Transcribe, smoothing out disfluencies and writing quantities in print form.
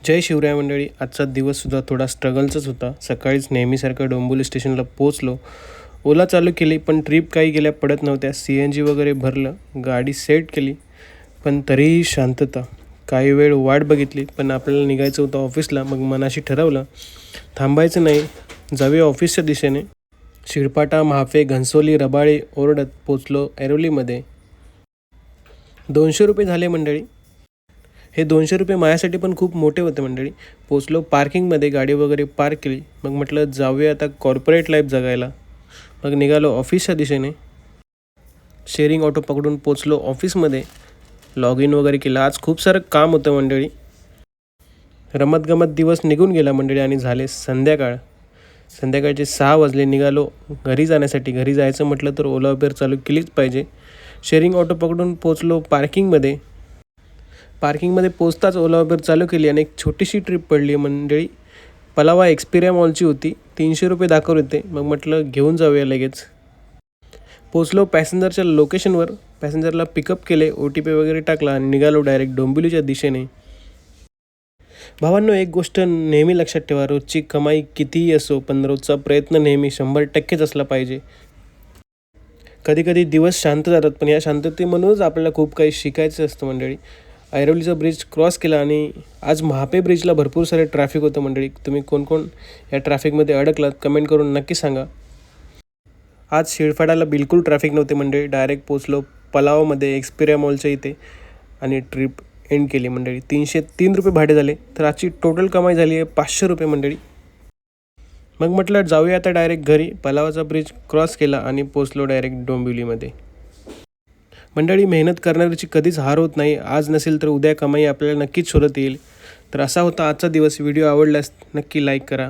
जय शिवराय मंडळी. आजचा दिवससुद्धा थोडा स्ट्रगलचाच होता. सकाळीच नेहमीसारखं डोंबिवली स्टेशनला पोचलो. ओला चालू केली, पण ट्रिप काही गेल्या पडत नव्हत्या. CNG वगैरे भरलं, गाडी सेट केली, पण तरीही शांतता. काही वेळ वाट बघितली, पण आपल्याला निघायचं होतं ऑफिसला. मग मनाशी ठरवलं, थांबायचं नाही, जाऊया ऑफिसच्या दिशेने. शिळपाटा, म्हाफे, घनसोली, रबाळे ओरडत पोचलो ऐरोलीमध्ये. 200 रुपये झाले मंडळी. हे 200 रुपये माझ्यासाठी पण खूप मोठे होते मंडळी. पोचलो पार्किंगमध्ये, गाडी वगैरे पार्क केली. मग म्हटलं जाऊया आता कॉर्पोरेट लाईफ जगायला. मग निघालो ऑफिसच्या दिशेने. शेअरिंग ऑटो पकडून पोचलो ऑफिसमध्ये. लॉग इन वगैरे केलं. आज खूप सारं काम होतं मंडळी. रमतगमत दिवस निघून गेला मंडळी आणि झाले संध्याकाळ. संध्याकाळचे 6 वाजले. निघालो घरी जाण्यासाठी. घरी जायचं म्हटलं तर ओला उबेर चालू केलीच पाहिजे. शेअरिंग ऑटो पकडून पोचलो पार्किंगमध्ये. पार्किंगमध्ये पोचताच ओला उबेर चालू केली आणि एक छोटीशी ट्रिप पडली मंडळी. पलावा एक्सपिरिया मॉलची होती. 300 रुपये दाखवत होते. मग म्हटलं घेऊन जाऊया लगेच. पोचलो पॅसेंजरच्या लोकेशनवर. पॅसेंजरला पिकअप केले, OTP वगैरे टाकला आणि निघालो डायरेक्ट डोंबिवलीच्या दिशेने. भावांनो, एक गोष्ट नेहमी लक्षात ठेवा, रोजची कमाई कितीही असो, पण रोजचा प्रयत्न नेहमी 100%च असला पाहिजे. कधी कधी दिवस शांत जातात, पण या शांततेमधूनच आपल्याला खूप काही शिकायचं असतं मंडळी. ऐरोलीचा ब्रिज क्रॉस केला आणि आज म्हापे ब्रिजला भरपूर सारे ट्रॅफिक होतं मंडळी. तुम्ही कोण कोण या ट्रॅफिकमध्ये अडकलात कमेंट करून नक्की सांगा. आज शिळफाडाला बिलकुल ट्रॅफिक नव्हते मंडळी. डायरेक्ट पोचलो पलावमध्ये एक्सपिरिया मॉलच्या इथे आणि ट्रिप एंड केली मंडळी. 303 रुपये भाडे झाले. तर आजची टोटल कमाई झाली आहे 500 रुपये मंडळी. मग म्हटलं जाऊया आता डायरेक्ट घरी. पलावाचा ब्रिज क्रॉस केला आणि पोचलो डायरेक्ट डोंबिवलीमध्ये. मंडळी, मेहनत करणाऱ्याची कधीच हार होत नाही. आज नसेल तर उद्या कमाई आपल्याला नक्कीच शोधत येईल. तर असा होता आजचा दिवस. व्हिडिओ आवडल्यास नक्की लाईक करा.